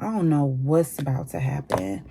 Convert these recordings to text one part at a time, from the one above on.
I don't know what's about to happen.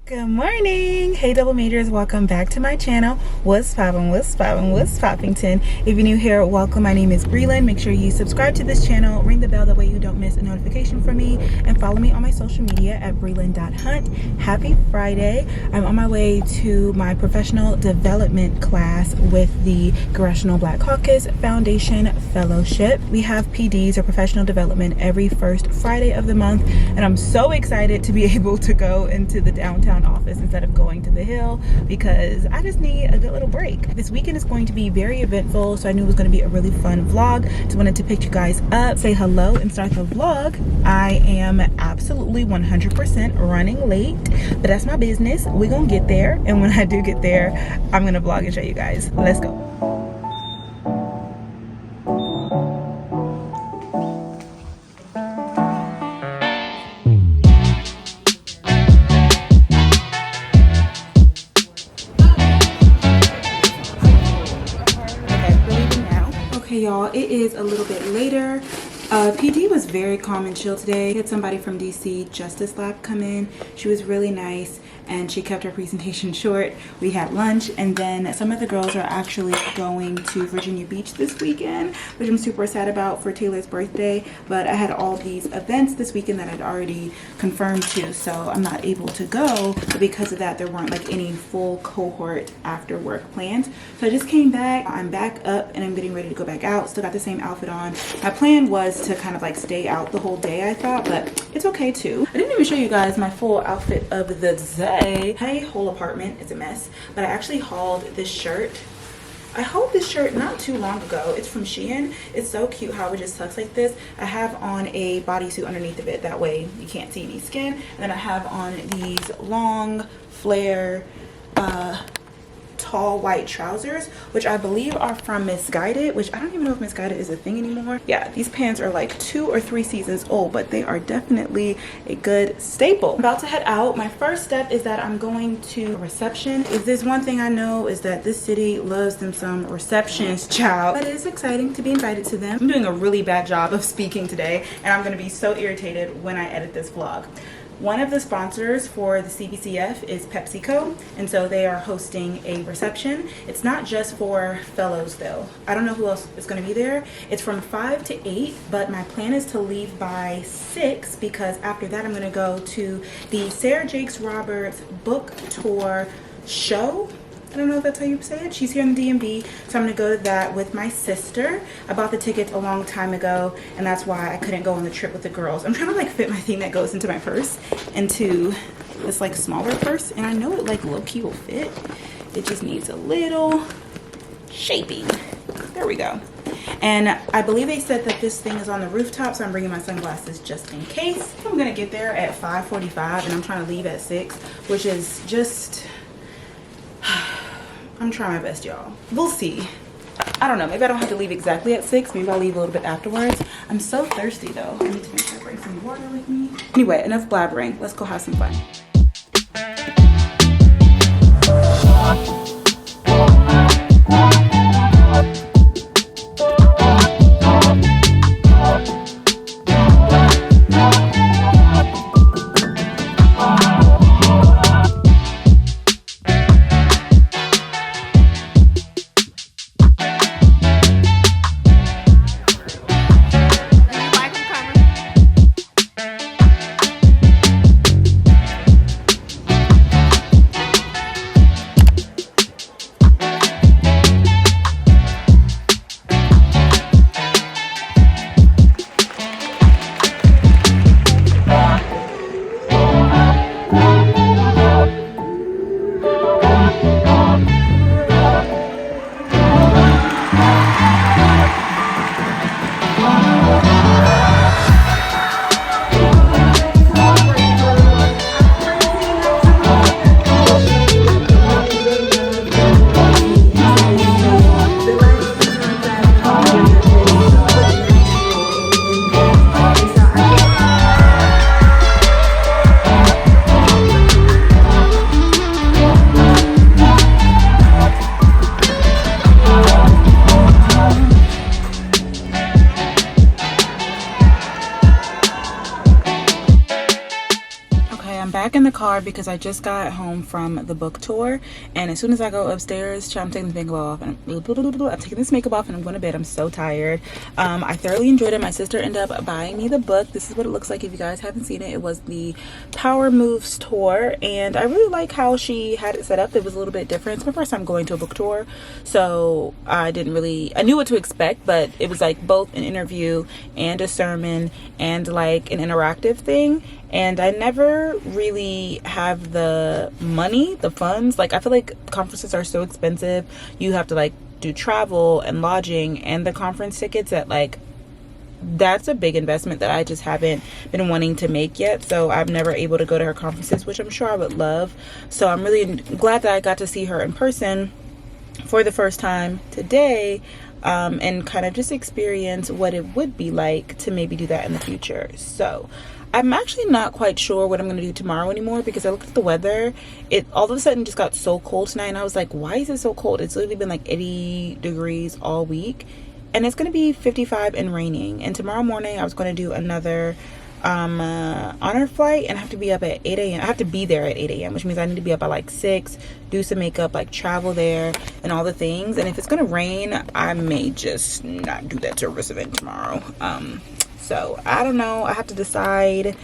Good morning. Hey double majors, welcome back to my channel. What's poppin', what's poppin', what's poppington? If you're new here, welcome. My name is Brelynn. Make sure you subscribe to this channel, ring the bell, that way you don't miss a notification from me, and follow me on my social media at brelynn.hunt. Happy Friday. I'm on my way to my professional development class with the Congressional Black Caucus Foundation Fellowship. We have PDs or professional development every first Friday of the month, and I'm so excited to be able to go into the downtown office instead of going to the hill because I just need a good little break. This weekend is going to be very eventful, so I knew it was going to be a really fun vlog. Just wanted to pick you guys up, say hello, and start the vlog. I am absolutely 100% running late, but that's my business. We're gonna get there, and when I do get there, I'm gonna vlog and show you guys. Let's go. Y'all, it is a little bit later. PD was very calm and chill today. We had somebody from DC Justice Lab come in. She was really nice and she kept her presentation short. We had lunch, and then some of the girls are actually going to Virginia Beach this weekend, which I'm super sad about for Taylor's birthday. But I had all these events this weekend that I'd already confirmed to, so I'm not able to go. But because of that, there weren't like any full cohort after work plans. So I just came back. I'm back up and I'm getting ready to go back out. Still got the same outfit on. My plan was to kind of like stay out the whole day, I thought, but it's okay too. I didn't even show you guys my full outfit of the day. My whole apartment is a mess, but I actually hauled this shirt. I hauled this shirt not too long ago. It's from Shein. It's so cute how it just tucks like this. I have on a bodysuit underneath of it, that way you can't see any skin. And then I have on these long flare tall white trousers, which I believe are from Misguided, which I don't even know if Misguided is a thing anymore. Yeah, these pants are like 2 or 3 seasons old, but they are definitely a good staple. I'm about to head out. My first step is that I'm going to a reception. If there's one thing I know, is that this city loves them some receptions, child. But it is exciting to be invited to them. I'm doing a really bad job of speaking today, and I'm going to be so irritated when I edit this vlog. One of the sponsors for the CBCF is PepsiCo, and so they are hosting a reception. It's not just for fellows though. I don't know who else is going to be there. It's from 5 to 8, but my plan is to leave by 6 because after that I'm going to go to the Sarah Jakes Roberts book tour show. I don't know if that's how you say it. She's here in the DMV, so I'm gonna go to that with my sister. I bought the tickets a long time ago, and that's why I couldn't go on the trip with the girls. I'm trying to like fit my thing that goes into my purse into this like smaller purse, and I know it like low-key will fit. It just needs a little shaping. There we go. And I believe they said that this thing is on the rooftop, so I'm bringing my sunglasses just in case. I'm gonna get there at 5:45, and I'm trying to leave at 6, which is just... I'm trying my best, y'all. We'll see. I don't know. Maybe I don't have to leave exactly at 6. Maybe I'll leave a little bit afterwards. I'm so thirsty, though. I need to make sure I bring some water with me. Anyway, enough blabbering. Let's go have some fun. the car because I just got home from the book tour, and as soon as I go upstairs, I'm taking this makeup off and I'm taking this makeup off and I'm going to bed. I'm so tired. I thoroughly enjoyed it. My sister ended up buying me the book. This is what it looks like if you guys haven't seen it. It was the Power Moves tour, and I really like how she had it set up. It was a little bit different. It's my first time going to a book tour, so I knew what to expect, but it was like both an interview and a sermon and like an interactive thing. And I never really have the money, the funds. Like, I feel like conferences are so expensive. You have to like do travel and lodging and the conference tickets that like, that's a big investment that I just haven't been wanting to make yet. So I'm never able to go to her conferences, which I'm sure I would love. So I'm really glad that I got to see her in person for the first time today, and kind of just experience what it would be like to maybe do that in the future. So I'm actually not quite sure what I'm going to do tomorrow anymore, because I looked at the weather. It all of a sudden just got so cold tonight, and I was like, why is it so cold? It's literally been like 80 degrees all week, and it's going to be 55 and raining. And tomorrow morning I was going to do another honor flight, and I have to be up at 8 a.m. I have to be there at 8 a.m., which means I need to be up by like 6, do some makeup, like travel there and all the things. And if it's going to rain, I may just not do that service event tomorrow. So I don't know. I have to decide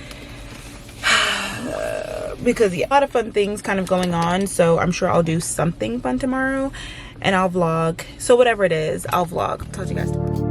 because yeah, a lot of fun things kind of going on. So I'm sure I'll do something fun tomorrow and I'll vlog. So whatever it is, I'll vlog. Talk to you guys tomorrow.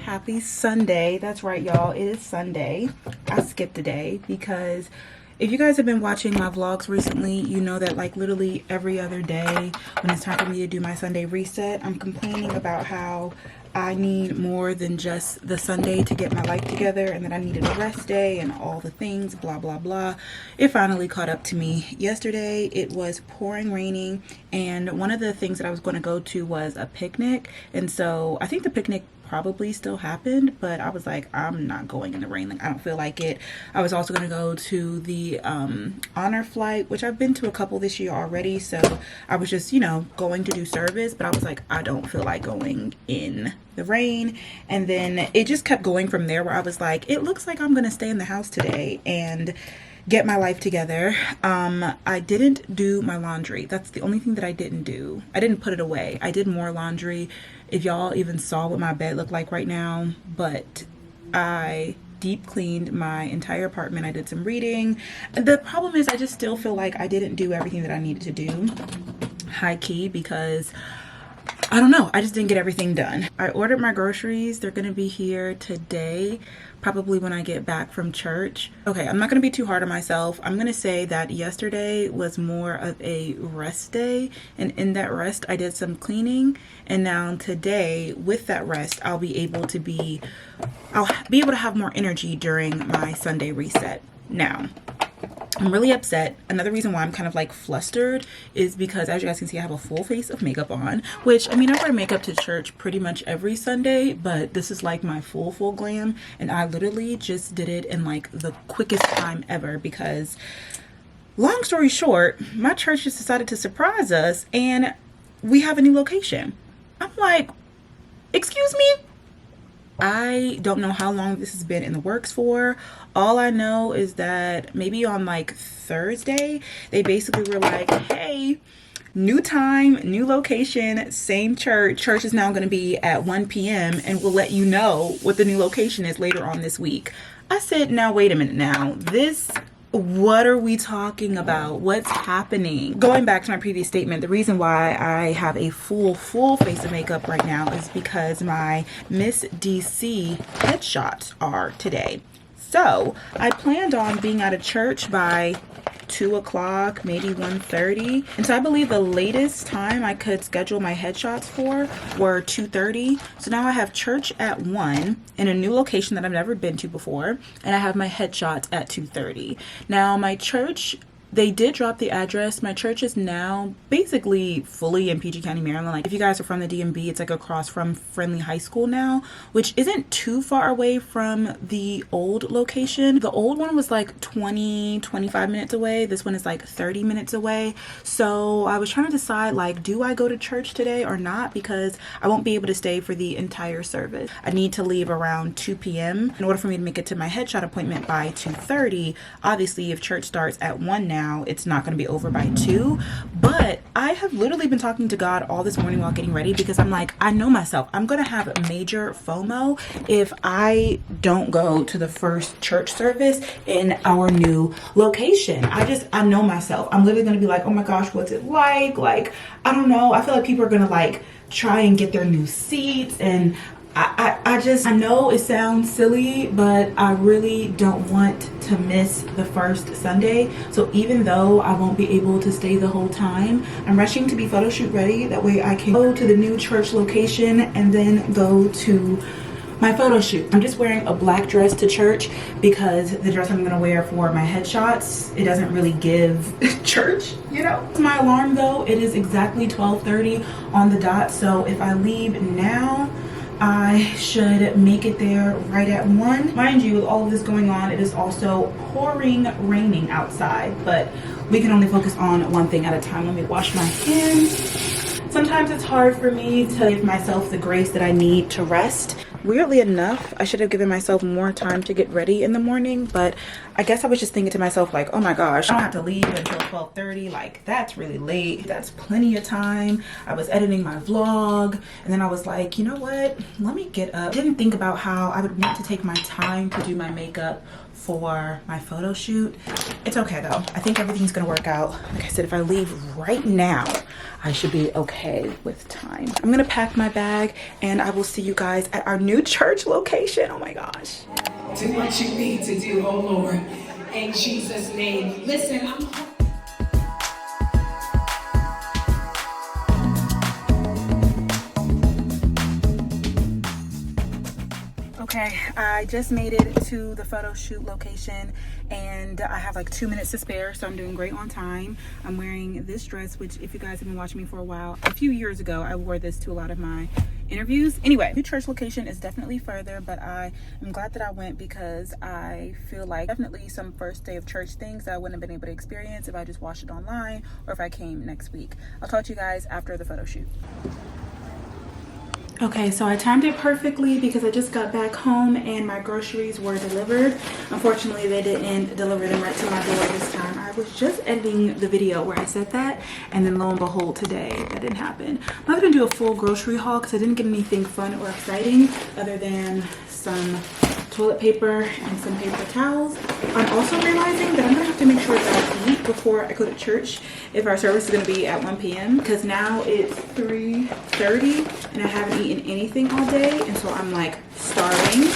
Happy Sunday. That's right, y'all. It is Sunday. I skipped a day because if you guys have been watching my vlogs recently, you know that like literally every other day when it's time for me to do my Sunday reset, I'm complaining about how I need more than just the Sunday to get my life together, and that I needed a rest day and all the things, blah, blah, blah. It finally caught up to me. Yesterday, it was pouring raining, and one of the things that I was going to go to was a picnic. And so I think the picnic probably still happened, but I was like, I'm not going in the rain. Like, I don't feel like it. I was also going to go to the honor flight, which I've been to a couple this year already. So I was just, you know, going to do service, but I was like, I don't feel like going in the rain. And then it just kept going from there, where I was like, it looks like I'm going to stay in the house today and get my life together. I didn't do my laundry. That's the only thing that I didn't do. I didn't put it away. I did more laundry. If y'all even saw what my bed looked like right now, but I deep cleaned my entire apartment. I did some reading. The problem is I just still feel like I didn't do everything that I needed to do, high key, because I don't know, I just didn't get everything done. I ordered my groceries. They're gonna be here today, probably when I get back from church. Okay, I'm not gonna be too hard on myself. I'm gonna say that yesterday was more of a rest day, and in that rest I did some cleaning, and now today with that rest I'll be able to have more energy during my Sunday reset. Now I'm really upset. Another reason why I'm kind of like flustered is because, as you guys can see, I have a full face of makeup on, which, I mean, I wear makeup to church pretty much every Sunday, but this is like my full glam, and I literally just did it in like the quickest time ever because, long story short, my church just decided to surprise us and we have a new location. I'm like, excuse me? I don't know how long this has been in the works for. All I know is that maybe on like Thursday, they basically were like, hey, new time, new location, same church. Church is now going to be at 1 p.m. and we'll let you know what the new location is later on this week. I said, now, wait a minute now. What are we talking about? What's happening? Going back to my previous statement, the reason why I have a full face of makeup right now is because my Miss DC headshots are today. So I planned on being out of church by 2 o'clock, maybe 1:30. And so I believe the latest time I could schedule my headshots for were 2:30. So now I have church at 1 in a new location that I've never been to before. And I have my headshots at 2:30. Now my church They did drop the address. My church is now basically fully in PG County, Maryland. Like if you guys are from the DMV, it's like across from Friendly High School now, which isn't too far away from the old location. The old one was like 25 minutes away. This one is like 30 minutes away. So I was trying to decide, like, do I go to church today or not? Because I won't be able to stay for the entire service. I need to leave around 2 p.m. in order for me to make it to my headshot appointment by 2:30. Obviously, if church starts at 1 now, it's not going to be over by 2. But I have literally been talking to God all this morning while getting ready, because I'm like, I know myself, I'm going to have major FOMO if I don't go to the first church service in our new location. I know myself. I'm literally going to be like, oh my gosh, what's it like? Like, I don't know. I feel like people are going to like try and get their new seats, and I know it sounds silly, but I really don't want to miss the first Sunday. So even though I won't be able to stay the whole time, I'm rushing to be photo shoot ready. That way I can go to the new church location and then go to my photo shoot. I'm just wearing a black dress to church because the dress I'm gonna wear for my headshots, it doesn't really give church, you know? My alarm though, it is exactly 12:30 on the dot. So if I leave now, I should make it there right at 1. Mind you, with all of this going on, it is also pouring raining outside, but we can only focus on one thing at a time. Let me wash my hands. Sometimes it's hard for me to give myself the grace that I need to rest. Weirdly enough, I should have given myself more time to get ready in the morning, but I guess I was just thinking to myself like, oh my gosh, I don't have to leave until 12:30. Like, that's really late. That's plenty of time. I was editing my vlog, and then I was like, you know what? Let me get up. I didn't think about how I would want to take my time to do my makeup for my photo shoot. It's okay though. I think everything's gonna work out. Like I said, if I leave right now, I should be okay with time. I'm gonna pack my bag and I will see you guys at our new church location. Oh my gosh. To what you need to do, oh Lord, in Jesus' name. Listen, Okay, I just made it to the photo shoot location and I have like 2 minutes to spare, so I'm doing great on time. I'm wearing this dress, which if you guys have been watching me for a while, a few years ago, I wore this to a lot of my interviews. Anyway, new church location is definitely further, but I am glad that I went because I feel like definitely some first day of church things that I wouldn't have been able to experience if I just watched it online or if I came next week. I'll talk to you guys after the photo shoot. Okay, so I timed it perfectly because I just got back home and my groceries were delivered. Unfortunately, they didn't deliver them right to my door this time. I was just editing the video where I said that, and then lo and behold, today that didn't happen. I'm not gonna do a full grocery haul because I didn't get anything fun or exciting other than some toilet paper and some paper towels. I'm also realizing that I'm gonna have to make sure that I eat before I go to church if our service is gonna be at 1 p.m. because now it's 3:30 and I haven't eaten anything all day, and so I'm like starving,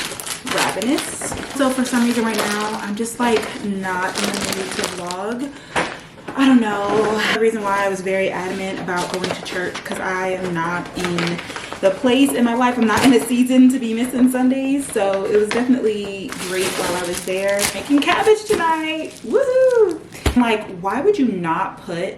ravenous. So for some reason right now, I'm just like not in the mood to vlog. I don't know. The reason why I was very adamant about going to church because I am not in the place in my life. I'm not in a season to be missing Sundays. So it was definitely great while I was there. Making cabbage tonight. Woohoo! Like, why would you not put...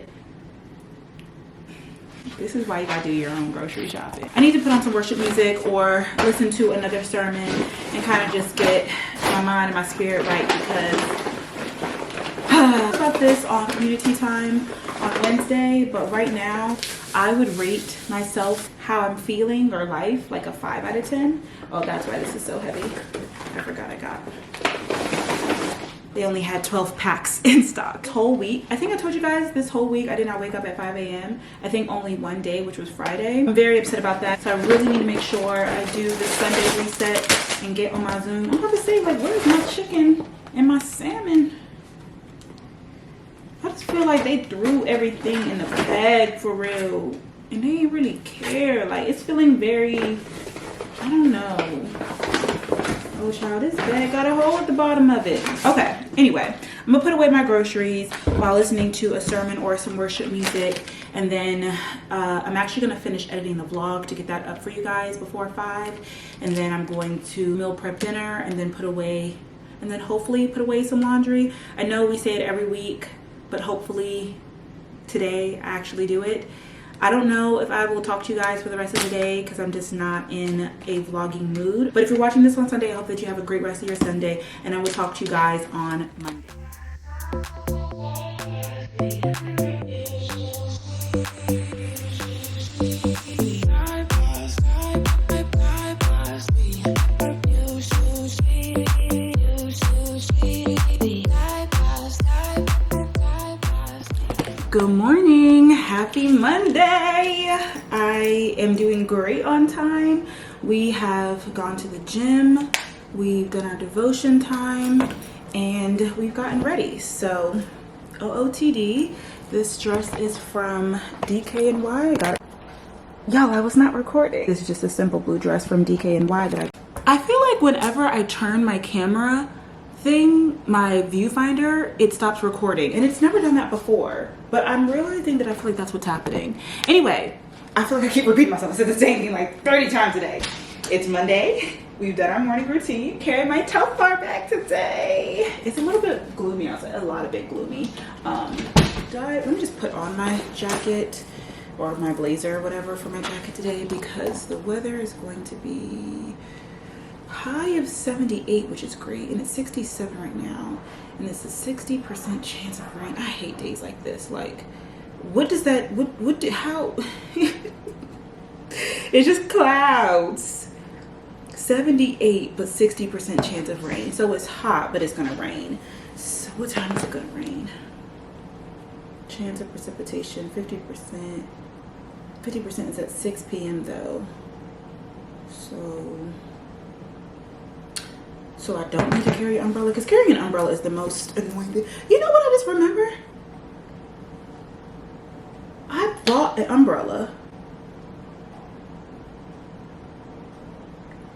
This is why you gotta do your own grocery shopping. I need to put on some worship music or listen to another sermon and kind of just get my mind and my spirit right because about this on community time on Wednesday, but right now I would rate myself how I'm feeling or life like a 5 out of 10. Oh, that's why this is so heavy. I forgot I got. They only had 12 packs in stock. This whole week, I think I told you guys this whole week I did not wake up at 5 a.m. I think only one day, which was Friday. I'm very upset about that. So I really need to make sure I do the Sunday reset and get on my Zoom. I'm about to say, like, where's my chicken and my salmon? I just feel like they threw everything in the bag for real. And they didn't really care. Like, it's feeling very, I don't know. Oh, child, this bag got a hole at the bottom of it. Okay, anyway, I'm gonna put away my groceries while listening to a sermon or some worship music. And then I'm actually gonna finish editing the vlog to get that up for you guys before 5. And then I'm going to meal prep dinner and then put away, and then hopefully put away some laundry. I know we say it every week, but hopefully today I actually do it. I don't know if I will talk to you guys for the rest of the day because I'm just not in a vlogging mood. But if you're watching this on Sunday, I hope that you have a great rest of your Sunday, and I will talk to you guys on Monday. Good morning, happy Monday. I am doing great on time. We have gone to the gym, we've done our devotion time, and we've gotten ready. So OOTD, this dress is from DKNY. I got it. Y'all, I was not recording. This is just a simple blue dress from DKNY that I feel like whenever I turn my camera thing, my viewfinder, it stops recording, and it's never done that before, but I'm realizing that I feel like that's what's happening. Anyway, I feel like I keep repeating myself. I said the same thing like 30 times a day. It's Monday. We've done our morning routine. Carry my tote bar bag today. It's a little bit gloomy outside, a lot of bit gloomy. Let me just put on my jacket or my blazer or whatever for my jacket today because the weather is going to be high of 78, which is great, and it's 67 right now, and it's a 60% chance of rain. I hate days like this. Like, what does that, how it's just clouds. 78 but 60% chance of rain, so it's hot but it's gonna rain. So what time is it gonna rain? Chance of precipitation 50%. 50% is at 6 p.m. though, so I don't need to carry an umbrella because carrying an umbrella is the most annoying thing. You know what I just remember? I bought an umbrella.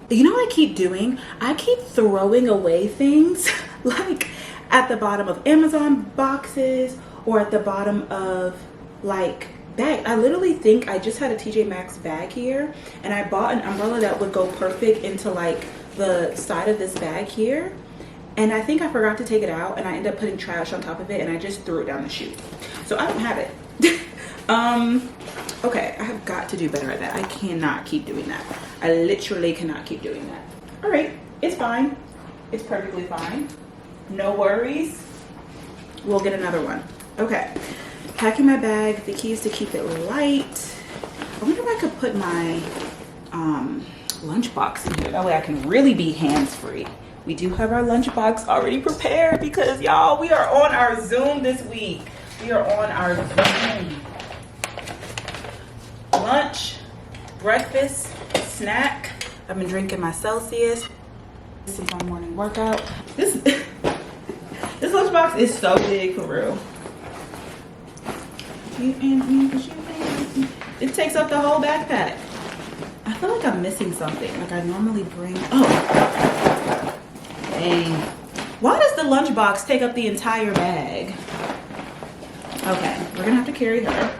You know what I keep doing? I keep throwing away things like at the bottom of Amazon boxes or at the bottom of like bag. I literally think I just had a TJ Maxx bag here and I bought an umbrella that would go perfect into like the side of this bag here, and I think I forgot to take it out and I ended up putting trash on top of it and I just threw it down the chute, so I don't have it. Okay, I have got to do better at that. I cannot keep doing that. I literally cannot keep doing that. All right, it's fine, it's perfectly fine, no worries, we'll get another one. Okay, packing my bag. The key is to keep it light. I wonder if I could put my lunchbox in here, that way I can really be hands-free. We do have our lunchbox already prepared because y'all, we are on our Zoom this week. We are on our Zoom. Lunch, breakfast, snack. I've been drinking my Celsius since my morning workout. This lunchbox is so big for real. It takes up the whole backpack. I feel like I'm missing something. Like I normally bring, oh, dang. Why does the lunchbox take up the entire bag? Okay, we're gonna have to carry her.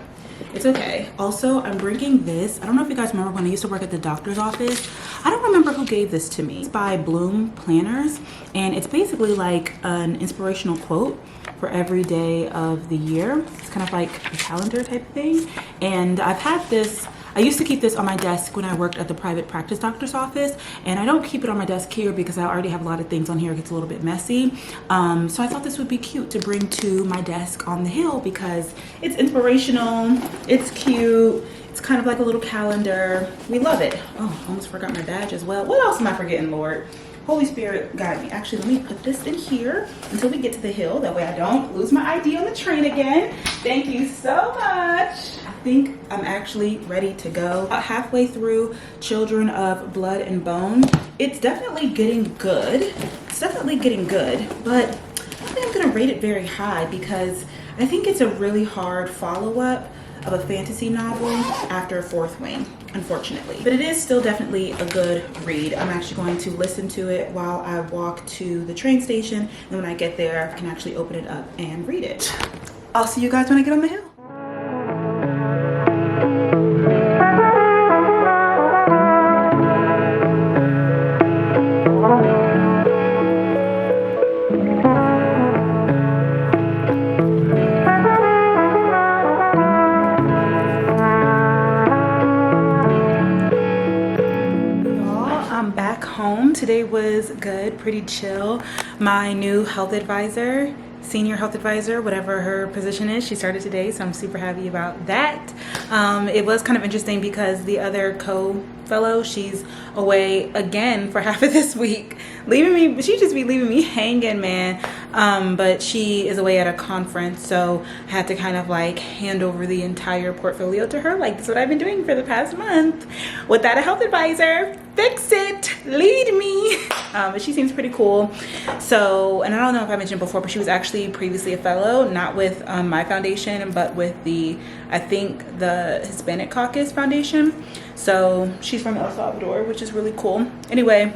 It's okay. Also, I'm bringing this. I don't know if you guys remember when I used to work at the doctor's office. I don't remember who gave this to me. It's by Bloom Planners, and it's basically like an inspirational quote for every day of the year. It's kind of like a calendar type thing. And I've had this, I used to keep this on my desk when I worked at the private practice doctor's office, and I don't keep it on my desk here because I already have a lot of things on here. It gets a little bit messy. So I thought this would be cute to bring to my desk on the hill because it's inspirational, it's cute, it's kind of like a little calendar. We love it. Oh, almost forgot my badge as well. What else am I forgetting, Lord? Holy Spirit, guide me. Actually, let me put this in here until we get to the hill. That way I don't lose my ID on the train again. Thank you so much. I think I'm actually ready to go. About halfway through Children of Blood and Bone. It's definitely getting good. It's definitely getting good, but I don't think I'm gonna rate it very high because I think it's a really hard follow-up of a fantasy novel after Fourth Wing, unfortunately. But it is still definitely a good read. I'm actually going to listen to it while I walk to the train station, and when I get there, I can actually open it up and read it. I'll see you guys when I get on the hill. good, pretty chill. My new health advisor, senior health advisor, whatever her position is, she started today, so I'm super happy about that. It was kind of interesting because the other co-fellow, she's away again for half of this week, leaving me. She just be leaving me hanging, man. But she is away at a conference, so I had to kind of like hand over the entire portfolio to her. Like, this is what I've been doing for the past month without a health advisor. Fix it, lead me. But she seems pretty cool. So, and I don't know if I mentioned before, but she was actually previously a fellow, not with my foundation, but with the, I think, the Hispanic Caucus Foundation. So she's from El Salvador, which is really cool. Anyway,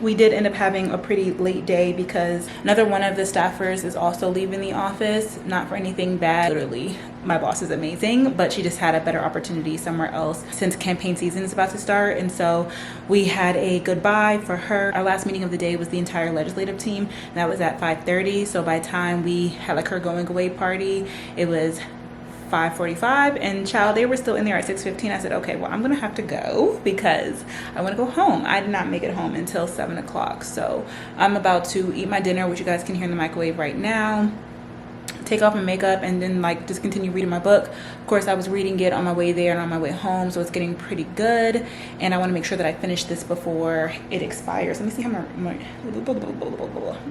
we did end up having a pretty late day because another one of the staffers is also leaving the office, not for anything bad. Literally, my boss is amazing, but she just had a better opportunity somewhere else since campaign season is about to start. And so we had a goodbye for her. Our last meeting of the day was the entire legislative team. And that was at 5:30. So by the time we had like her going away party, it was 5:45, and child, they were still in there at 6:15. I said, okay, well, I'm gonna have to go because I want to go home. I did not make it home until 7 o'clock. So I'm about to eat my dinner, which you guys can hear in the microwave right now, take off my makeup, and then like just continue reading my book. Of course, I was reading it on my way there and on my way home, so it's getting pretty good, and I want to make sure that I finish this before it expires. Let me see how I'm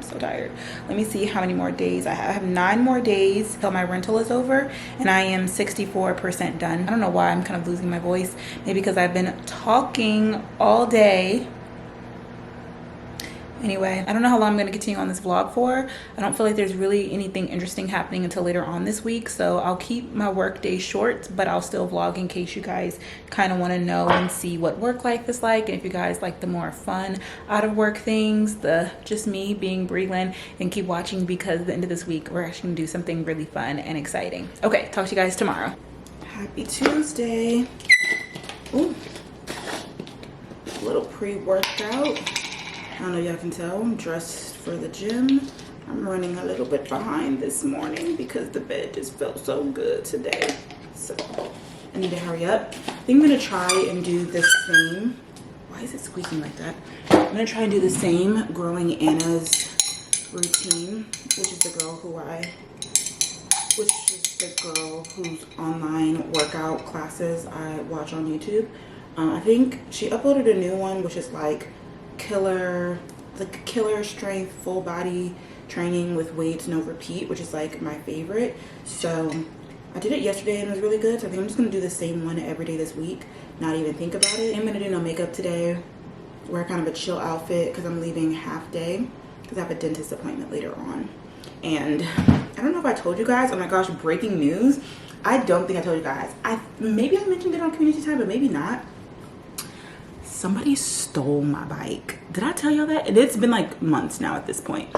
so tired. Let me see how many more days I have. I have 9 more days till my rental is over, and I am 64% done. I don't know why I'm kind of losing my voice. Maybe because I've been talking all day. Anyway, I don't know how long I'm going to continue on this vlog for. I don't feel like there's really anything interesting happening until later on this week. So I'll keep my work day short, but I'll still vlog in case you guys kind of want to know and see what work life is like. And if you guys like the more fun out of work things, the just me being Brelynn, and keep watching because at the end of this week, we're actually going to do something really fun and exciting. Okay, talk to you guys tomorrow. Happy Tuesday. Ooh, a little pre-workout. I don't know if y'all can tell, I'm dressed for the gym. I'm running a little bit behind this morning because the bed just felt so good today. So I need to hurry up. I think I'm gonna try and do the same. Why is it squeaking like that? I'm gonna try and do the same Growing Anna's routine, which is the girl whose online workout classes I watch on YouTube. I think she uploaded a new one, which is like killer strength full body training with weights no repeat, which is like my favorite. So I did it yesterday and it was really good, so I think I'm just gonna do the same one every day this week, not even think about it. I'm gonna do no makeup today, wear kind of a chill outfit because I'm leaving half day because I have a dentist appointment later on. And I don't know if I told you guys, oh my gosh, breaking news. I don't think I told you guys. Maybe I mentioned it on community time, but maybe not. Somebody stole my bike. Did I tell y'all that? And it's been like months now at this point.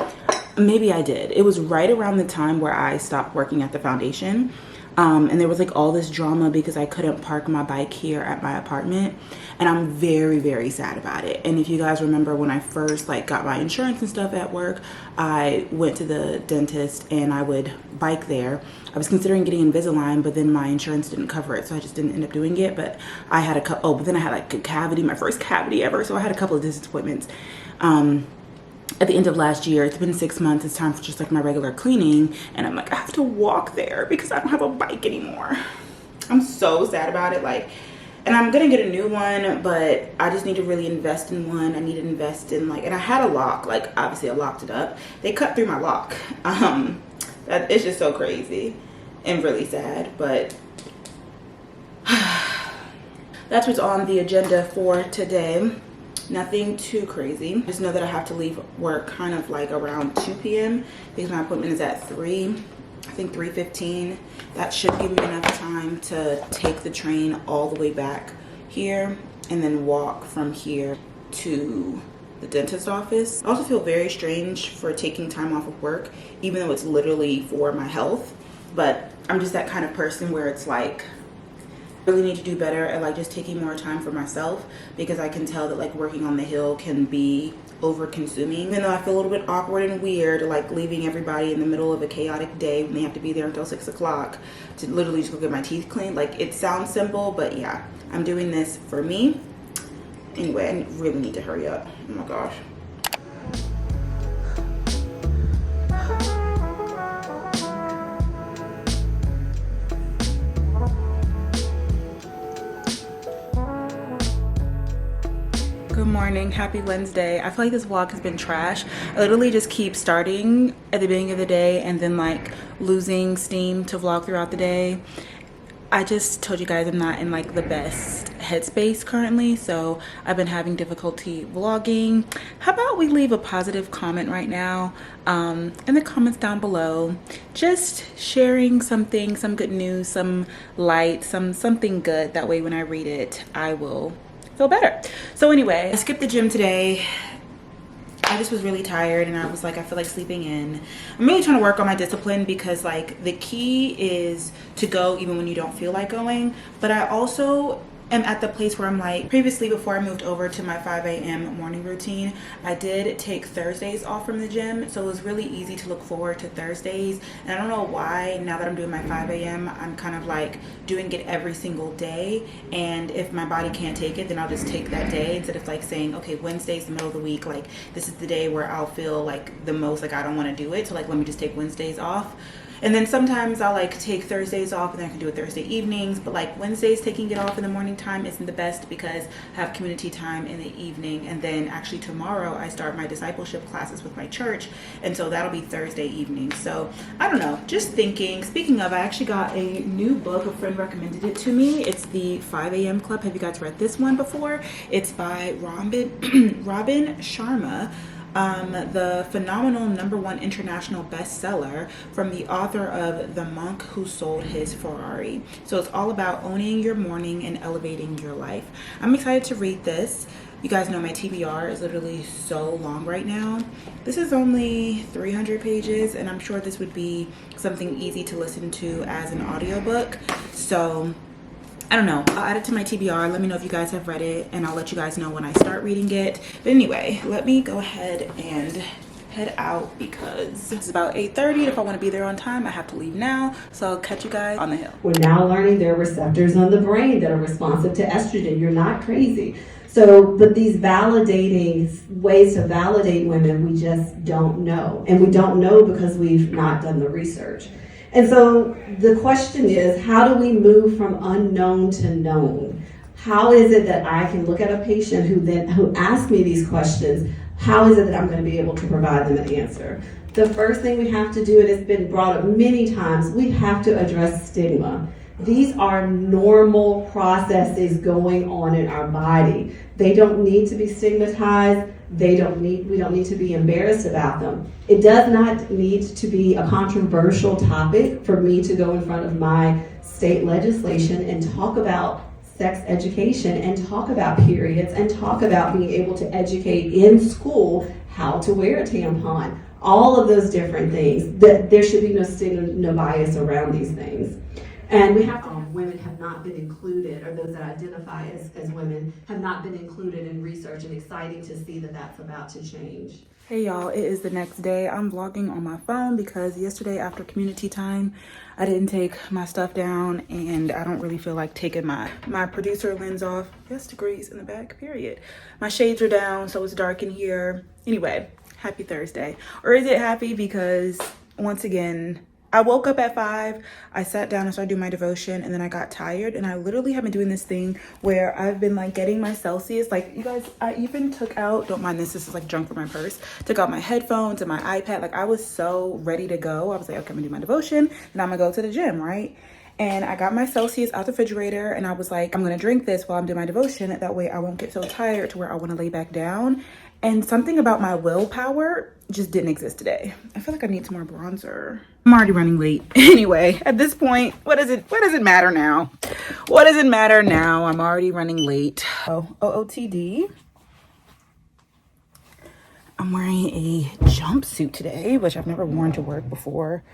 Maybe I did. It was right around the time where I stopped working at the foundation. And there was like all this drama because I couldn't park my bike here at my apartment. And I'm very, very sad about it. And if you guys remember when I first like got my insurance and stuff at work, I went to the dentist and I would bike there. I was considering getting Invisalign, but then my insurance didn't cover it, so I just didn't end up doing it. But I had but then I had like a cavity, my first cavity ever. So I had a couple of dentist appointments. At the end of last year. It's been 6 months. It's time for just like my regular cleaning, and I'm like, I have to walk there because I don't have a bike anymore. I'm so sad about it. Like, and I'm gonna get a new one, but I just need to really invest in one. I need to invest in like, and I had a lock, like obviously I locked it up. They cut through my lock. That it's just so crazy and really sad, but that's what's on the agenda for today. Nothing too crazy. Just know that I have to leave work kind of like around 2 p.m. because my appointment is at 3. I think 3:15. That should give me enough time to take the train all the way back here and then walk from here to the dentist office. I also feel very strange for taking time off of work, even though it's literally for my health. But I'm just that kind of person where it's like, really need to do better at like just taking more time for myself, because I can tell that like working on the hill can be over consuming. Even though I feel a little bit awkward and weird like leaving everybody in the middle of a chaotic day when they have to be there until 6 o'clock to literally just go get my teeth cleaned. Like, it sounds simple, but yeah, I'm doing this for me. Anyway, I really need to hurry up. Oh my gosh. morning, happy Wednesday. I feel like this vlog has been trash. I literally just keep starting at the beginning of the day and then like losing steam to vlog throughout the day. I just told you guys I'm not in like the best headspace currently, so I've been having difficulty vlogging. How about we leave a positive comment right now in the comments down below, just sharing something, some good news, some light, something good. That way when I read it, I will feel better. So anyway, I skipped the gym today. I just was really tired and I was like, I feel like sleeping in. I'm really trying to work on my discipline because like the key is to go even when you don't feel like going. But I also am at the place where I'm like, previously before I moved over to my 5 a.m. morning routine, I did take Thursdays off from the gym. So it was really easy to look forward to Thursdays. And I don't know why, now that I'm doing my 5 a.m., I'm kind of like doing it every single day. And if my body can't take it, then I'll just take that day instead of like saying, okay, Wednesday's the middle of the week. Like this is the day where I'll feel like the most like I don't want to do it. So like, let me just take Wednesdays off. And then sometimes I'll like take Thursdays off and then I can do it Thursday evenings. But like Wednesdays, taking it off in the morning time isn't the best because I have community time in the evening. And then actually tomorrow I start my discipleship classes with my church. And so that'll be Thursday evening. So I don't know, just thinking. Speaking of, I actually got a new book. A friend recommended it to me. It's the 5 a.m. Club. Have you guys read this one before? It's by Robin Sharma. The phenomenal #1 international bestseller from the author of The Monk Who Sold His Ferrari. So it's all about owning your morning and elevating your life. I'm excited to read this. You guys know my TBR is literally so long right now. This is only 300 pages and I'm sure this would be something easy to listen to as an audiobook. So I don't know, I'll add it to my TBR. Let me know if you guys have read it and I'll let you guys know when I start reading it. But anyway, let me go ahead and head out because it's about 8:30. If I want to be there on time, I have to leave now. So I'll catch you guys on the hill. We're now learning there are receptors on the brain that are responsive to estrogen. You're not crazy. So, but these validating ways to validate women, we just don't know. And we don't know because we've not done the research. And so the question is, how do we move from unknown to known? How is it that I can look at a patient who asks me these questions, how is it that I'm going to be able to provide them an answer? The first thing we have to do, and it's been brought up many times, we have to address stigma. These are normal processes going on in our body. They don't need to be stigmatized. We don't need to be embarrassed about them. It does not need to be a controversial topic for me to go in front of my state legislation and talk about sex education and talk about periods and talk about being able to educate in school how to wear a tampon. All of those different things. There should be no stigma, no bias around these things. And we have to, women have not been included, or those that identify as women have not been included in research, and exciting to see that that's about to change. Hey y'all, it is the next day. I'm vlogging on my phone because yesterday after community time, I didn't take my stuff down and I don't really feel like taking my producer lens off. Yes, degrees in the back, period. My shades are down, so it's dark in here. Anyway, happy Thursday. Or is it happy because once again, I woke up at 5, I sat down and started doing my devotion, and then I got tired, and I literally have been doing this thing where I've been like getting my Celsius, like you guys, I even took out, don't mind this is like junk from my purse, took out my headphones and my iPad. Like I was so ready to go. I was like, okay, I'm gonna do my devotion and I'm gonna go to the gym, right? And I got my Celsius out the refrigerator and I was like, I'm gonna drink this while I'm doing my devotion. That way I won't get so tired to where I wanna lay back down. And something about my willpower just didn't exist today. I feel like I need some more bronzer. I'm already running late. Anyway, at this point, what does it matter now? What does it matter now? I'm already running late. Oh, OOTD. I'm wearing a jumpsuit today, which I've never worn to work before.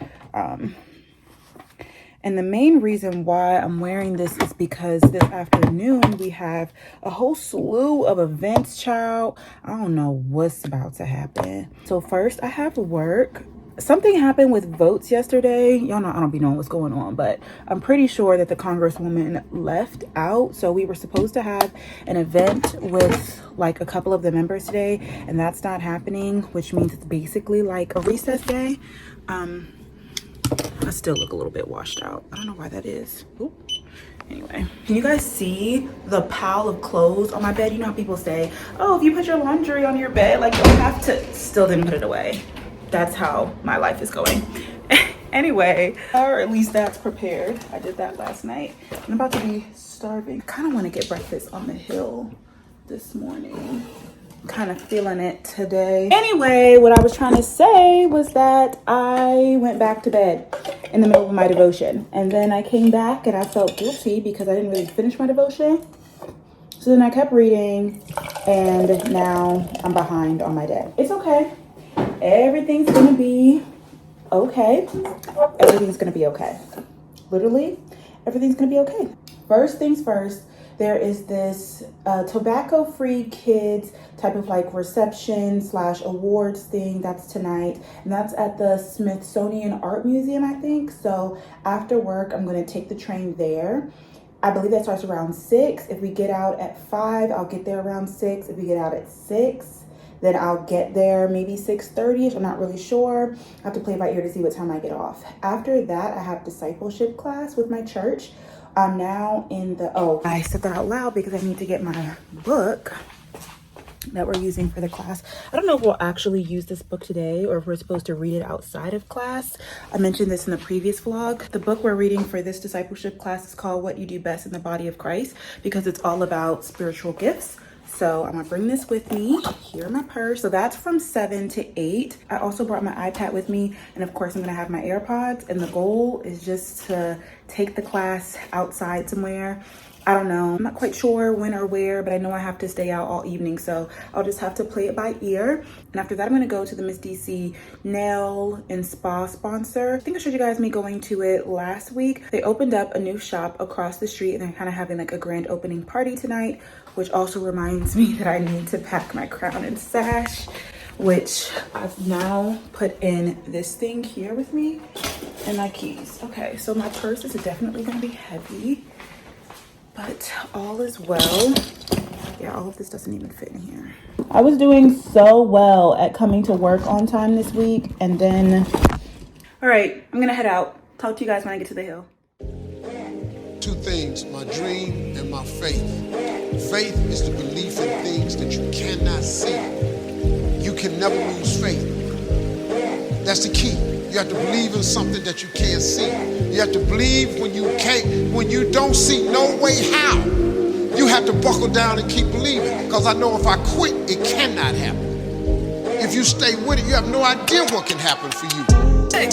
And the main reason why I'm wearing this is because this afternoon we have a whole slew of events, child. I don't know what's about to happen. So first I have work. Something happened with votes yesterday. Y'all know I don't be knowing what's going on, but I'm pretty sure that the congresswoman left out. So we were supposed to have an event with like a couple of the members today, and that's not happening, which means it's basically like a recess day. I still look a little bit washed out. I don't know why that is. Oop. Anyway, can you guys see the pile of clothes on my bed? You know how people say, oh, if you put your laundry on your bed, like, you don't have to. Still didn't put it away. That's how my life is going. Anyway, or at least that's prepared. I did that last night. I'm about to be starving. I kind of want to get breakfast on the hill this morning. Kind of feeling it today. Anyway, what I was trying to say was that I went back to bed in the middle of my devotion. And then I came back and I felt guilty because I didn't really finish my devotion. So then I kept reading and now I'm behind on my day. It's okay. Everything's gonna be okay. Everything's gonna be okay. Literally, everything's gonna be okay. First things first, there is this tobacco-free kids type of like reception / awards thing that's tonight. And that's at the Smithsonian Art Museum, I think. So after work, I'm gonna take the train there. I believe that starts around 6. If we get out at 5, I'll get there around 6. If we get out at 6, then I'll get there maybe 6:30ish. I'm not really sure. I have to play by ear to see what time I get off. After that, I have discipleship class with my church. I'm now in the, I said that out loud because I need to get my book that we're using for the class. I don't know if we'll actually use this book today or if we're supposed to read it outside of class. I mentioned this in the previous vlog. The book we're reading for this discipleship class is called What You Do Best in the Body of Christ because it's all about spiritual gifts. So I'm gonna bring this with me here in my purse. So that's from 7 to 8. I also brought my iPad with me. And of course I'm gonna have my AirPods. And the goal is just to take the class outside somewhere. I don't know, I'm not quite sure when or where, but I know I have to stay out all evening. So I'll just have to play it by ear. And after that, I'm gonna go to the Miss DC Nail and Spa sponsor. I think I showed you guys me going to it last week. They opened up a new shop across the street and they're kind of having like a grand opening party tonight, which also reminds me that I need to pack my crown and sash, which I've now put in this thing here with me and my keys. Okay, so my purse is definitely gonna be heavy, but all is well. Yeah, all of this doesn't even fit in here. I was doing so well at coming to work on time this week, and then, all right, I'm gonna head out. Talk to you guys when I get to the hill. Two things, my dream and my faith. Faith is the belief in things that you cannot see. You can never lose faith. That's the key. You have to believe in something that you can't see. You have to believe when you don't see no way how. You have to buckle down and keep believing. Because I know if I quit, it cannot happen. If you stay with it, you have no idea what can happen for you. Hey.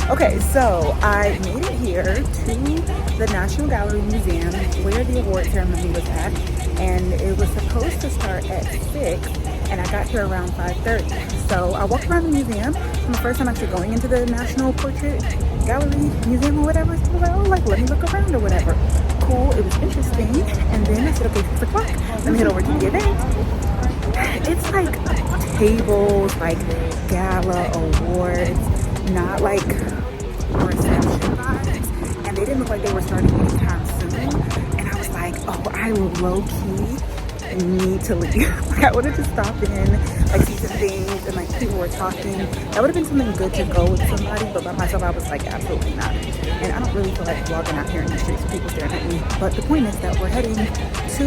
Okay, so I made it here to the National Gallery Museum where the award ceremony was at, and it was supposed to start at 6, and I got here around 5:30. So I walked around the museum. It's my first time actually going into the National Portrait Gallery Museum or whatever. So I was like, oh, like, let me look around or whatever. Cool, it was interesting. And then I said, okay, 6 o'clock. Let me head over to the event. It's like tables, like gala awards, not like reception vibes, and they didn't look like they were starting anytime soon. And I was like, oh, I low-key need to leave. Like, I wanted to stop in, like, see some things, and like people were talking. That would have been something good to go with somebody, but by myself I was like, absolutely not. And I don't really feel like vlogging out here in the streets with people staring at me. But the point is that we're heading to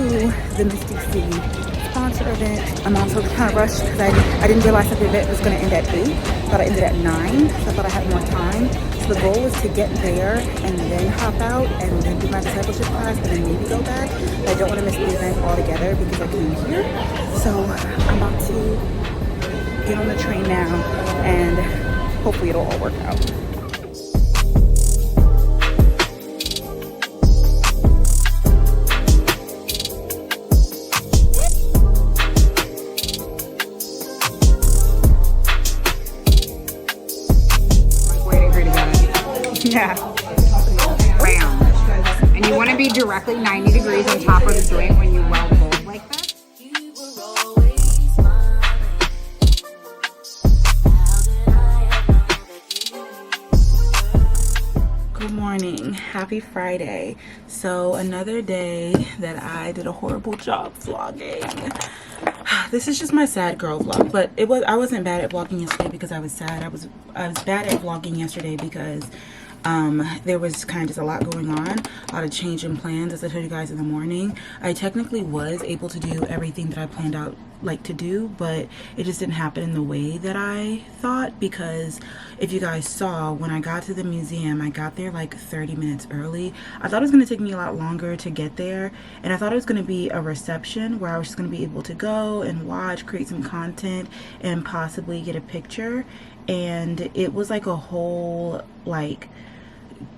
the Miss DC sponsor event. I'm also kind of rushed because I didn't realize that the event was going to end at 8. I thought it ended at 9, so I thought I had more time. So the goal was to get there and then hop out and then do my discipleship class and then maybe go back. I don't want to miss the event altogether because I came here. So I'm about to get on the train now and hopefully it'll all work out. Yeah. Bam. And you want to be directly 90 degrees on top of the joint when you weld both like this. Good morning, happy Friday. So another day that I did a horrible job vlogging. This is just my sad girl vlog, but I wasn't bad at vlogging yesterday because I was sad. I was bad at vlogging yesterday because there was kind of just a lot going on, a lot of change in plans. As I told you guys in the morning, I technically was able to do everything that I planned out to do, but it just didn't happen in the way that I thought, because if you guys saw, when I got to the museum, I got there like 30 minutes early. I thought it was going to take me a lot longer to get there, and I thought it was going to be a reception where I was just going to be able to go and watch, create some content, and possibly get a picture. And it was like a whole like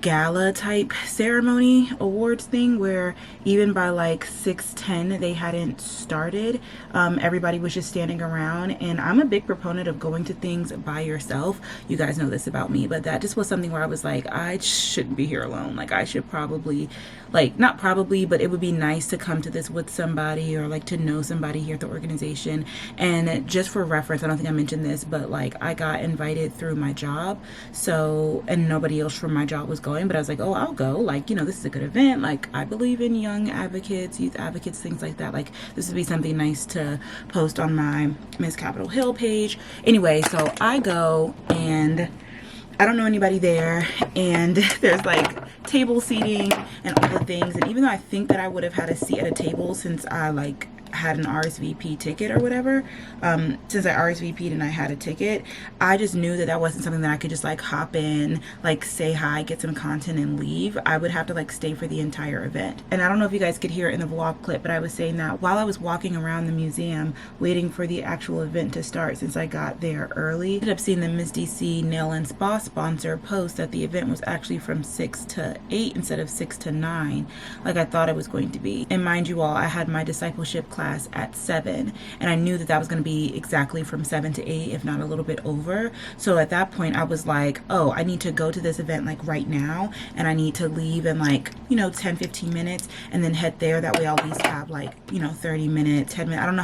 gala type ceremony awards thing where even by like 6:10 they hadn't started. Everybody was just standing around, and I'm a big proponent of going to things by yourself. You guys know this about me, but that just was something where I was like, I shouldn't be here alone. Like, I should probably, like, not probably, but it would be nice to come to this with somebody, or like to know somebody here at the organization. And just for reference, I don't think I mentioned this, but like I got invited through my job, so, and nobody else from my job was going, but I was like, oh, I'll go. Like, you know, this is a good event. Like, I believe in young advocates, youth advocates, things like that. Like, this would be something nice to post on my Miss Capitol Hill page. Anyway, so I go, and I don't know anybody there, and there's like table seating and all the things. And even though I think that I would have had a seat at a table since I like had an RSVP ticket or whatever, since I RSVP'd and I had a ticket, I just knew that that wasn't something that I could just like hop in, like say hi, get some content and leave. I would have to like stay for the entire event. And I don't know if you guys could hear it in the vlog clip, but I was saying that while I was walking around the museum waiting for the actual event to start, since I got there early, I ended up seeing the Miss DC Nail and Spa sponsor post that the event was actually from 6 to 8 instead of 6 to 9 like I thought it was going to be. And mind you all, I had my discipleship class at 7, and I knew that that was going to be exactly from 7 to 8, if not a little bit over. So at that point I was like, oh, I need to go to this event like right now, and I need to leave in like, you know, 10-15 minutes and then head there. That way I'll at least have like, you know, 30 minutes, 10 minutes. I don't know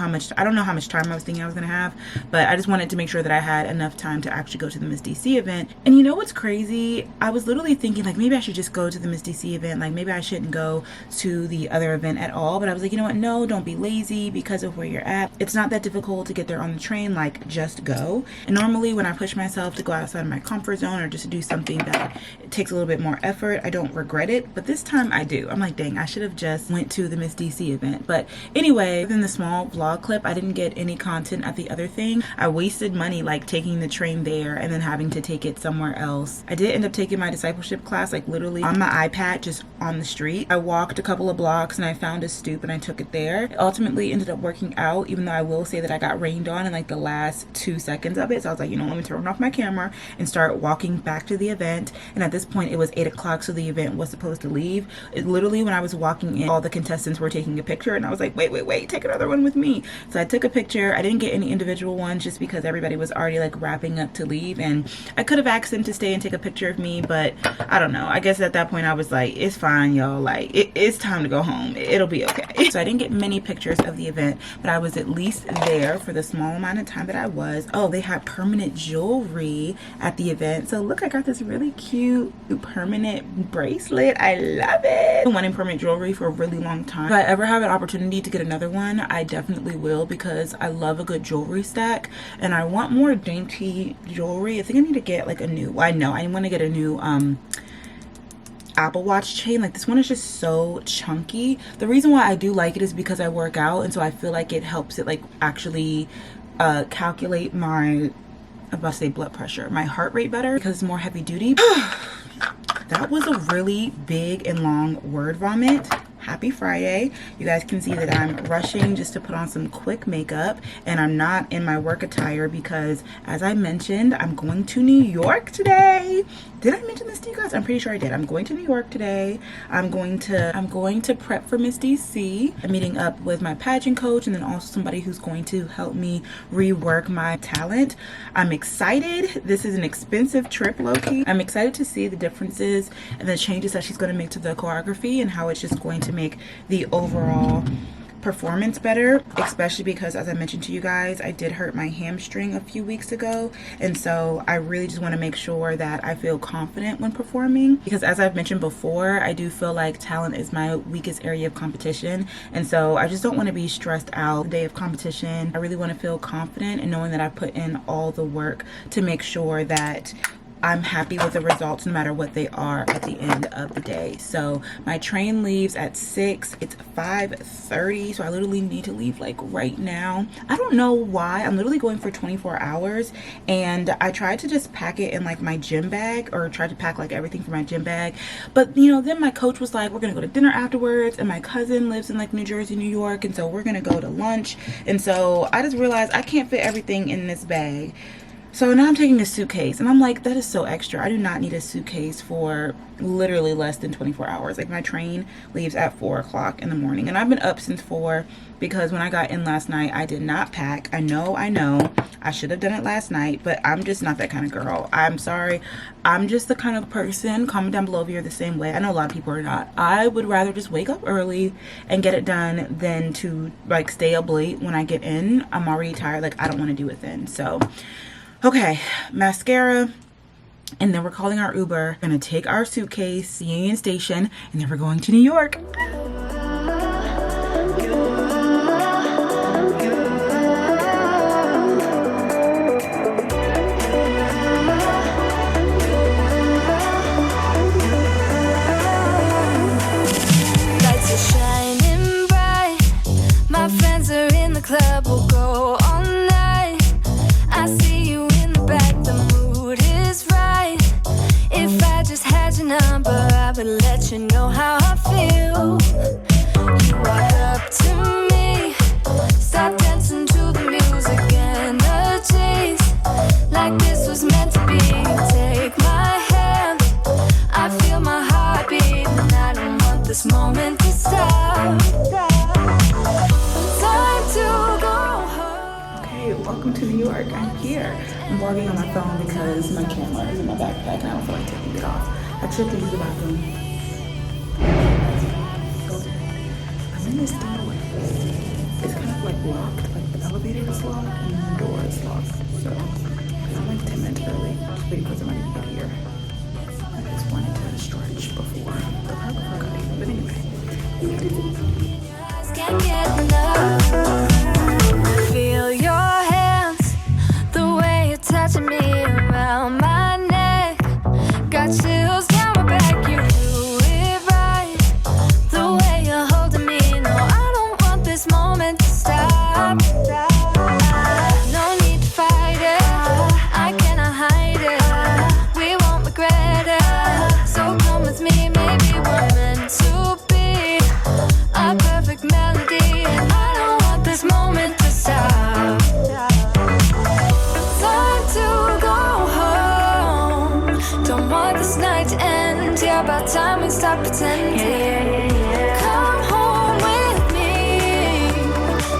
how much time I was thinking I was gonna have, but I just wanted to make sure that I had enough time to actually go to the Miss DC event. And you know what's crazy? I was literally thinking like, maybe I should just go to the Miss DC event. Like, maybe I shouldn't go to the other event at all. But I was like, you know what? No, don't be lazy, because of where you're at. It's not that difficult to get there on the train. Like, just go. And normally when I push myself to go outside of my comfort zone or just to do something that it takes a little bit more effort, I don't regret it. But this time I do. I'm like, dang, I should have just went to the Miss DC event. But anyway, within the small vlog clip, I didn't get any content at the other thing. I wasted money like taking the train there and then having to take it somewhere else. I did end up taking my discipleship class like literally on my iPad, just on the street. I walked a couple of blocks and I found a stoop and I took it there. It ultimately ended up working out, even though I will say that I got rained on in like the last 2 seconds of it. So I was like, you know, let me turn off my camera and start walking back to the event. And at this point it was 8 o'clock, so the event was supposed to leave. It literally, when I was walking in, all the contestants were taking a picture, and I was like, wait, take another one with me. So I took a picture. I didn't get any individual ones just because everybody was already like wrapping up to leave, and I could have asked them to stay and take a picture of me, but I don't know. I guess at that point I was like, it's fine, y'all. Like, it's time to go home. It'll be okay. So I didn't get many pictures of the event, but I was at least there for the small amount of time that I was. Oh, they had permanent jewelry at the event. So look, I got this really cute permanent bracelet. I love it. I've been wanting permanent jewelry for a really long time. If I ever have an opportunity to get another one, I definitely will, because I love a good jewelry stack, and I want more dainty jewelry. I think I need to get like a new, well, I know I want to get a new Apple Watch chain. Like, this one is just so chunky. The reason why I do like it is because I work out, and so I feel like it helps it like actually calculate my, I'm about to say blood pressure, my heart rate better, because it's more heavy duty. That was a really big and long word vomit. happy Friday. You guys can see that I'm rushing just to put on some quick makeup, and I'm not in my work attire because, as I mentioned, I'm going to New York today. Did I mention this to you guys? I'm pretty sure I did. I'm going to New York today. I'm going to prep for Miss DC. I'm meeting up with my pageant coach and then also somebody who's going to help me rework my talent. I'm excited. This is an expensive trip, low-key. I'm excited to see the differences and the changes that she's going to make to the choreography and how it's just going to make the overall performance better, especially because, as I mentioned to you guys, I did hurt my hamstring a few weeks ago, and so I really just want to make sure that I feel confident when performing, because as I've mentioned before, I do feel like talent is my weakest area of competition, and so I just don't want to be stressed out the day of competition. I really want to feel confident and knowing that I put in all the work to make sure that I'm happy with the results no matter what they are at the end of the day. So my train leaves at 6. It's 5:30, so I literally need to leave like right now. I don't know why. I'm literally going for 24 hours, and I tried to just pack it in like my gym bag, or tried to pack like everything for my gym bag. But you know, then my coach was like, we're gonna go to dinner afterwards, and my cousin lives in like New Jersey, New York, and so we're gonna go to lunch. And so I just realized I can't fit everything in this bag. So now I'm taking a suitcase, and I'm like, that is so extra. I do not need a suitcase for literally less than 24 hours. Like, my train leaves at 4 o'clock in the morning, and I've been up since 4 because when I got in last night, I did not pack. I know. I should have done it last night, but I'm just not that kind of girl. I'm sorry. I'm just the kind of person, comment down below if you're the same way. I know a lot of people are not. I would rather just wake up early and get it done than to, like, stay up late when I get in. I'm already tired. Like, I don't want to do it then. So okay, mascara, and then we're calling our Uber. We're gonna take our suitcase to Union Station, and then we're going to New York. Lights are shining bright. My friends are in the club. We'll go all night. I see you in the back, the mood is right. If I just had your number, I would let you know how I feel. You walk up to me, start dancing to the music, energies like this was meant to be. Take my hand, I feel my heart beat, and I don't want this moment to stop. Time to go home. Okay, welcome to New York. I'm here. I'm vlogging on my phone because my camera is in my backpack and I don't feel like taking it off. I tripped to use the bathroom. I'm in this doorway. It's kind of like locked. Like the elevator is locked and the door is locked. So I'm like 10 minutes early. Just waiting for somebody to get here. I just wanted to stretch before the car got here. But anyway. Can't get enough. Feel your hands, the way you're touching me around my neck. Got chills down my back, you do it right. The way you're holding me, no, I don't want this moment to stop. No need to fight it, I cannot hide it. We won't regret it, so come with me, maybe we're meant to be. A perfect melody, and I don't want this moment to stop. Time to go home. Don't want this night to end. Yeah, about time we stop pretending. Come home with me.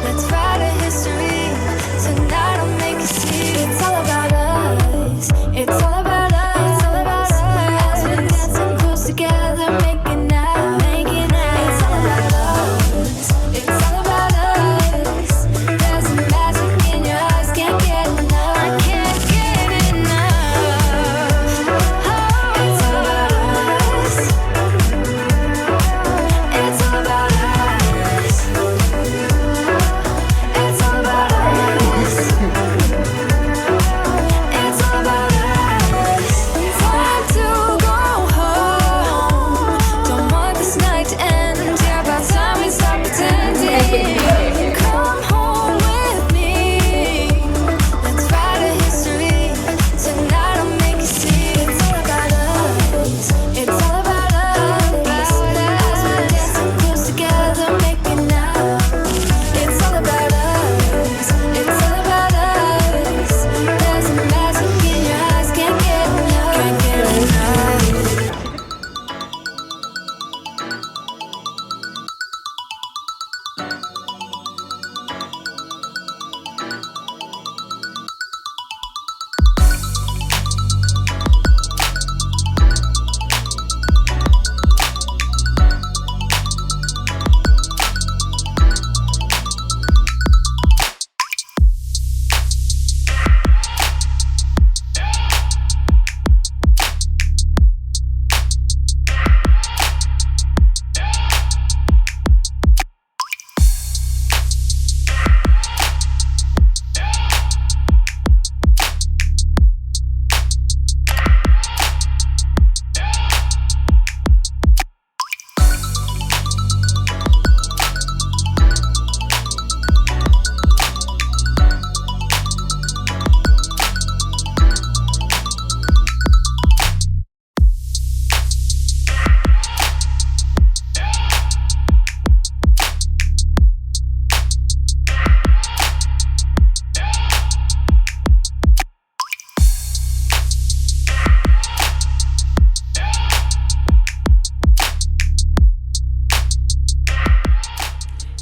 Let's write a history. Tonight I'll make you see. It's all about us. It's all about us. It's all about us. As we're dancing close together, making out, making out. It's all about us. It's all about us. There's a magic in your eyes, can't get enough. I can't get enough. Oh, it's all about us. It's all about us. It's all about us.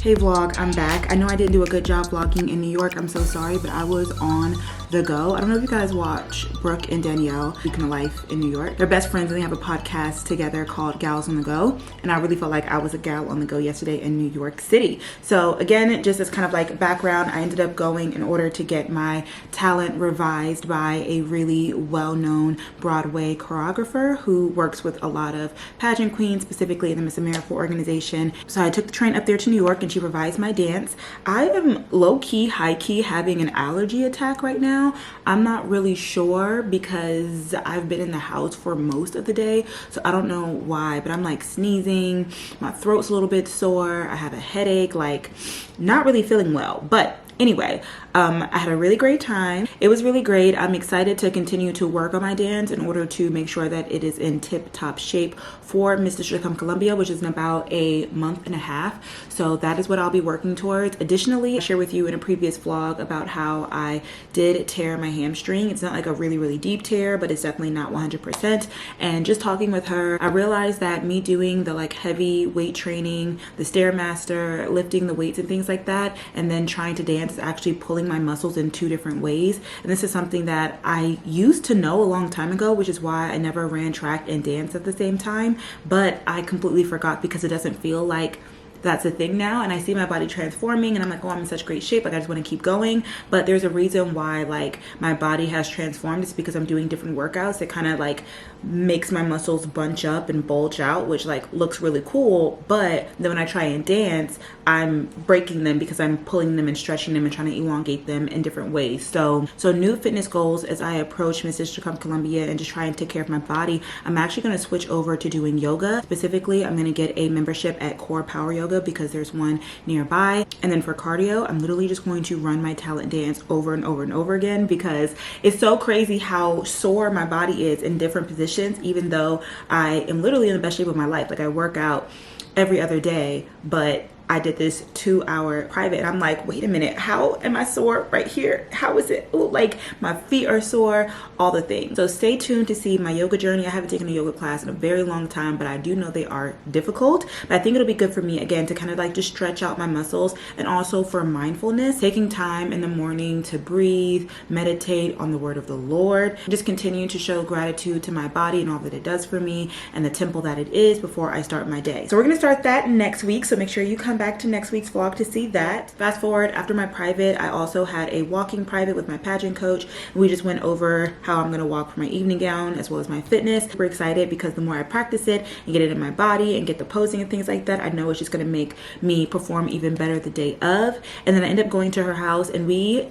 Hey vlog, I'm back. I know I didn't do a good job vlogging in New York. I'm so sorry, but I was on the go. I don't know if you guys watch Brooke and Danielle, Speaking of Life in New York. They're best friends and they have a podcast together called Gals on the Go. And I really felt like I was a gal on the go yesterday in New York City. So again, just as kind of like background, I ended up going in order to get my talent revised by a really well-known Broadway choreographer who works with a lot of pageant queens, specifically in the Miss America organization. So I took the train up there to New York and she revised my dance. I am low-key, high-key having an allergy attack right now. I'm not really sure because I've been in the house for most of the day, so I don't know why, but I'm like sneezing, my throat's a little bit sore, I have a headache, like not really feeling well. But anyway, I had a really great time. It was really great. I'm excited to continue to work on my dance in order to make sure that it is in tip-top shape for Miss District of Columbia, which is in about a month and a half. So that is what I'll be working towards. Additionally, I shared with you in a previous vlog about how I did tear my hamstring. It's not like a really, really deep tear, but it's definitely not 100%. And just talking with her, I realized that me doing the like heavy weight training, the Stairmaster, lifting the weights and things like that, and then trying to dance is actually pulling my muscles in two different ways. And this is something that I used to know a long time ago, which is why I never ran track and dance at the same time. But I completely forgot because it doesn't feel like that's a thing now, and I see my body transforming and I'm like, oh, I'm in such great shape, like I just want to keep going. But there's a reason why like my body has transformed. It's because I'm doing different workouts that kind of like makes my muscles bunch up and bulge out, which like looks really cool. But then when I try and dance, I'm breaking them because I'm pulling them and stretching them and trying to elongate them in different ways. So new fitness goals as I approach Miss District of Columbia and just try and take care of my body, I'm actually going to switch over to doing yoga. Specifically, I'm going to get a membership at Core Power Yoga because there's one nearby. And then for cardio, I'm literally just going to run my talent dance over and over and over again because it's so crazy how sore my body is in different positions, even though I am literally in the best shape of my life. Like I work out every other day, but I did this 2-hour private and I'm like, wait a minute, how am I sore right here? How is it? Ooh, like my feet are sore, all the things. So stay tuned to see my yoga journey. I haven't taken a yoga class in a very long time, but I do know they are difficult. But I think it'll be good for me again to kind of like just stretch out my muscles, and also for mindfulness, taking time in the morning to breathe, meditate on the word of the Lord, just continue to show gratitude to my body and all that it does for me and the temple that it is before I start my day. So we're gonna start that next week. So make sure you come back to next week's vlog to see that. Fast forward, after my private, I also had a walking private with my pageant coach. We just went over how I'm gonna walk for my evening gown as well as my fitness. Super excited because the more I practice it and get it in my body and get the posing and things like that, I know it's just gonna make me perform even better the day of. And then I end up going to her house and we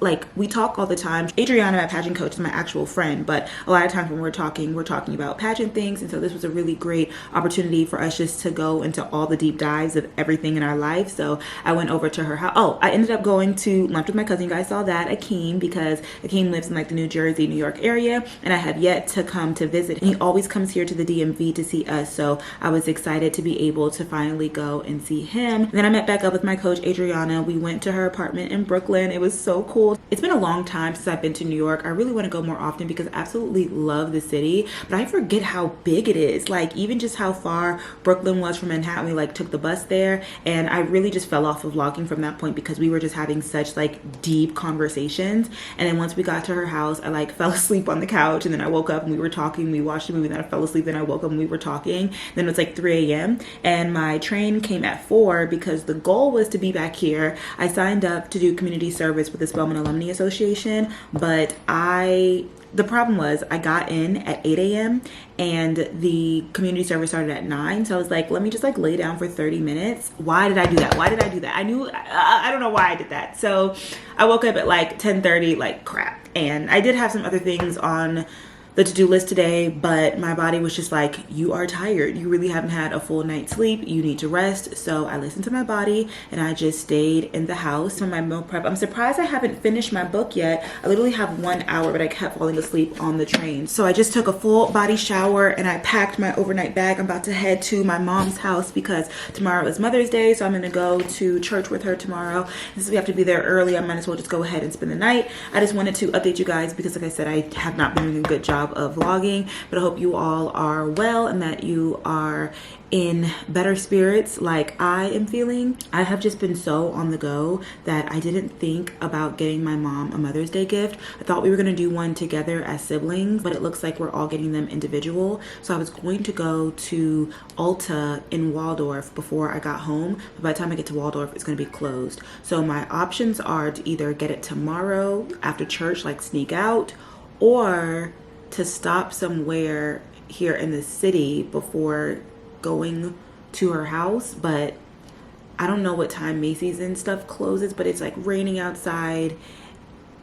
talk all the time. Adriana, my pageant coach, is my actual friend, but a lot of times when we're talking about pageant things. And so this was a really great opportunity for us just to go into all the deep dives of everything in our life. So I went over to her house. Oh, I ended up going to lunch with my cousin. You guys saw that, Akeem, because Akeem lives in like the New Jersey, New York area, and I have yet to come to visit. And he always comes here to the DMV to see us. So I was excited to be able to finally go and see him. And then I met back up with my coach, Adriana. We went to her apartment in Brooklyn. It was so cool. It's been a long time since I've been to New York. I really want to go more often because I absolutely love the city, but I forget how big it is. Like even just how far Brooklyn was from Manhattan. We like took the bus there, and I really just fell off of vlogging from that point because we were just having such like deep conversations. And then once we got to her house, I like fell asleep on the couch, and then I woke up and we were talking. We watched a movie, then I fell asleep, then I woke up and we were talking. Then it was like 3 a.m. and my train came at 4 because the goal was to be back here. I signed up to do community service with the Spelman Alumni Association, but the problem was I got in at 8 a.m. and the community service started at 9. So I was like, let me just like lay down for 30 minutes. Why did I do that? I don't know why I did that. So I woke up at like 10:30, like crap. And I did have some other things on the to-do list today, but my body was just like, you are tired. You really haven't had a full night's sleep. You need to rest. So I listened to my body and I just stayed in the house for my meal prep. I'm surprised I haven't finished my book yet. I literally have 1 hour, but I kept falling asleep on the train. So I just took a full body shower and I packed my overnight bag. I'm about to head to my mom's house because tomorrow is Mother's Day. So I'm gonna go to church with her tomorrow. Since we have to be there early, I might as well just go ahead and spend the night. I just wanted to update you guys because like I said, I have not been doing a good job job of vlogging, but I hope you all are well and that you are in better spirits like I am feeling. I have just been so on the go that I didn't think about getting my mom a Mother's Day gift. I thought we were gonna do one together as siblings, but it looks like we're all getting them individual. So I was going to go to Ulta in Waldorf before I got home, but by the time I get to Waldorf, it's gonna be closed. So my options are to either get it tomorrow after church, like sneak out, or to stop somewhere here in the city before going to her house. But I don't know what time Macy's and stuff closes, but it's like raining outside,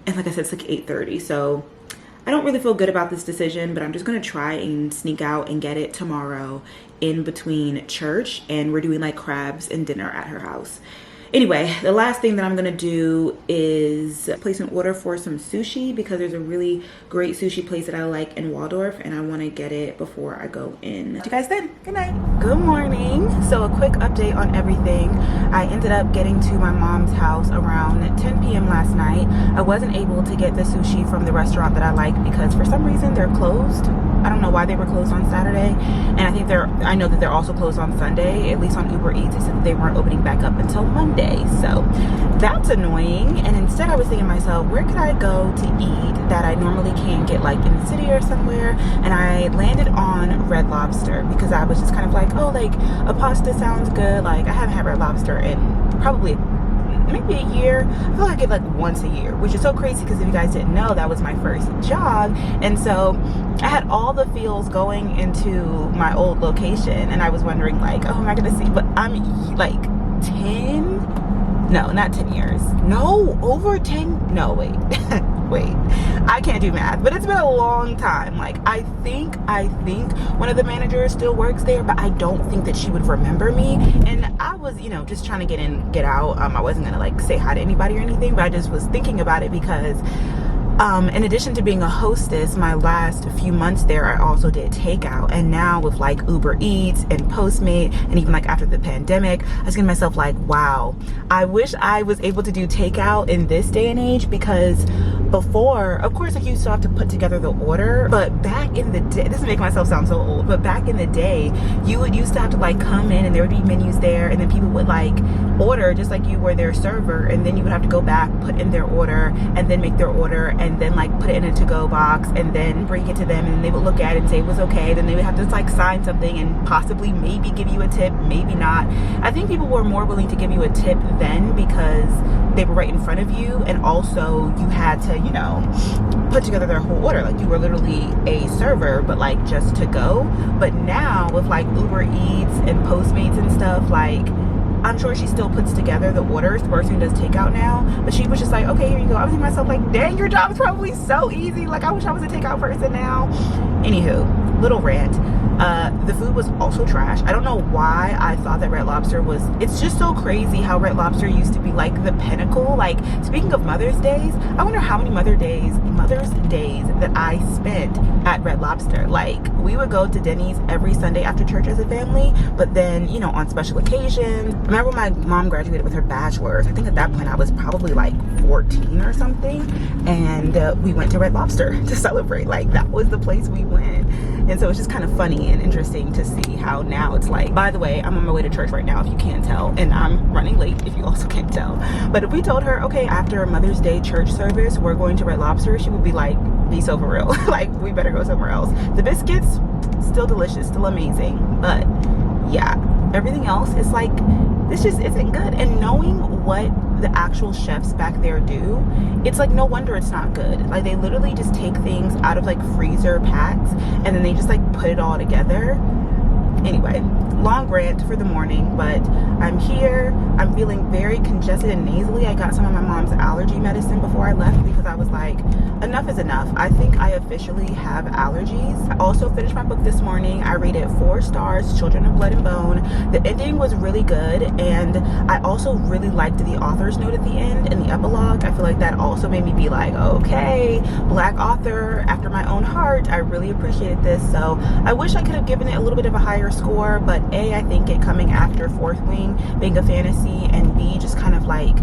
and like I said, it's like 8:30, so I don't really feel good about this decision, but I'm just gonna try and sneak out and get it tomorrow in between church, and we're doing like crabs and dinner at her house. Anyway, the last thing that I'm gonna do is place an order for some sushi, because there's a really great sushi place that I like in Waldorf, and I wanna get it before I go in. See you guys then. Good night. Good morning. So a quick update on everything. I ended up getting to my mom's house around 10 p.m. last night. I wasn't able to get the sushi from the restaurant that I like because for some reason they're closed. I don't know why they were closed on Saturday, and I know that they're also closed on Sunday. At least on Uber Eats, they said that they weren't opening back up until Monday, so that's annoying. And instead I was thinking to myself, where could I go to eat that I normally can't get, like in the city or somewhere? And I landed on Red Lobster because I was just kind of like, oh, like a pasta sounds good. Like I haven't had Red Lobster in probably maybe a year. I feel like I get like once a year, which is so crazy because if you guys didn't know, that was my first job. And so I had all the feels going into my old location, and I was wondering like, oh, am I gonna see? But I'm like 10, no, not 10 years, no, over 10, no, wait. Wait, I can't do math, but it's been a long time. Like I think one of the managers still works there, but I don't think that she would remember me. And I was, you know, just trying to get in, get out. I wasn't gonna like say hi to anybody or anything, but I just was thinking about it because in addition to being a hostess, my last few months there, I also did takeout. And now with like Uber Eats and Postmate, and even like after the pandemic, I was getting myself like, wow, I wish I was able to do takeout in this day and age, because before, of course, like you still have to put together the order, but back in the day, this is making myself sound so old, but back in the day, you would used to have to like come in and there would be menus there, and then people would like order just like you were their server, and then you would have to go back, put in their order, and then make their order, and then like put it in a to-go box, and then bring it to them, and they would look at it and say it was okay. Then they would have to like sign something and possibly maybe give you a tip, maybe not. I think people were more willing to give you a tip then because they were right in front of you, and also you had to, you know, put together their whole order. Like you were literally a server, but like just to go. But now with like Uber Eats and Postmates and stuff, like I'm sure she still puts together the orders. The person who does takeout now, but she was just like, okay, here you go. I was thinking to myself like, dang, your job is probably so easy. Like I wish I was a takeout person now. Anywho, little rant. The food was also trash. I don't know why I thought that Red Lobster was, it's just so crazy how Red Lobster used to be like the pinnacle. Like speaking of Mother's Days, I wonder how many Mother's Days that I spent at Red Lobster. Like we would go to Denny's every Sunday after church as a family, but then, you know, on special occasions. I remember when my mom graduated with her bachelor's, I think at that point I was probably like 14 or something, and we went to Red Lobster to celebrate. Like that was the place we went. And so it's just kind of funny and interesting to see how now it's like, by the way, I'm on my way to church right now if you can't tell, and I'm running late if you also can't tell. But if we told her, okay, after a Mother's Day church service, we're going to Red Lobster, she would be like, be so for real. Like we better go somewhere else. The biscuits, still delicious, still amazing. But yeah, everything else is like, this just isn't good. And knowing what the actual chefs back there do, it's like no wonder it's not good. Like they literally just take things out of like freezer packs and then they just like put it all together. Anyway, long rant for the morning, but I'm here. I'm feeling very congested and nasally. I got some of my mom's allergy medicine before I left because I was like, enough is enough. I think I officially have allergies. I also finished my book this morning. I rated 4 stars, Children of Blood and Bone. The ending was really good, and I also really liked the author's note at the end and the epilogue. I feel like that also made me be like, okay, Black author after my own heart. I really appreciated this. So I wish I could have given it a little bit of a higher score, but A, I think it coming after Fourth Wing being a fantasy, and B, just kind of like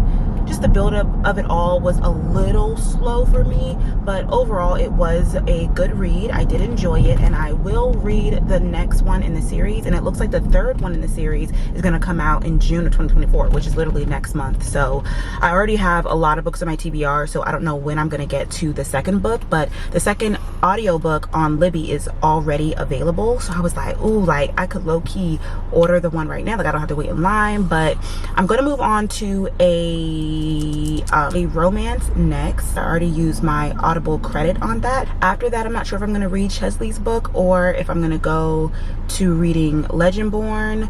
just the buildup of it all was a little slow for me, but overall it was a good read. I did enjoy it, and I will read the next one in the series, and it looks like the third one in the series is going to come out in June of 2024, which is literally next month. So I already have a lot of books in my TBR, so I don't know when I'm going to get to the second book, but the second audiobook on Libby is already available. So I was like, ooh, like I could low-key order the one right now, like I don't have to wait in line. But I'm going to move on to a romance next. I already used my Audible credit on that. After that, I'm not sure if I'm going to read Chesley's book or if I'm going to go to reading Legendborn.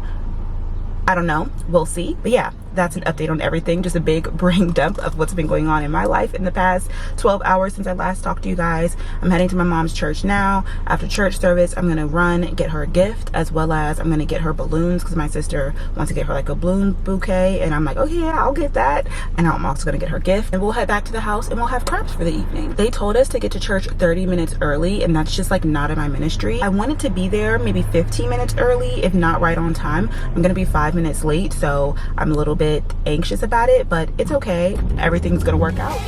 I don't know, we'll see. But yeah, that's an update on everything. Just a big brain dump of what's been going on in my life in the past 12 hours since I last talked to you guys. I'm heading to my mom's church now. After church service, I'm gonna run and get her a gift, as well as I'm gonna get her balloons, because my sister wants to get her like a balloon bouquet, and I'm like, oh yeah, I'll get that. And I'm also gonna get her gift, and we'll head back to the house and we'll have crepes for the evening. They told us to get to church 30 minutes early, and that's just like not in my ministry. I wanted to be there maybe 15 minutes early, if not right on time. I'm gonna be 5 minutes late, so I'm a little bit anxious about it, but it's okay. Everything's gonna work out.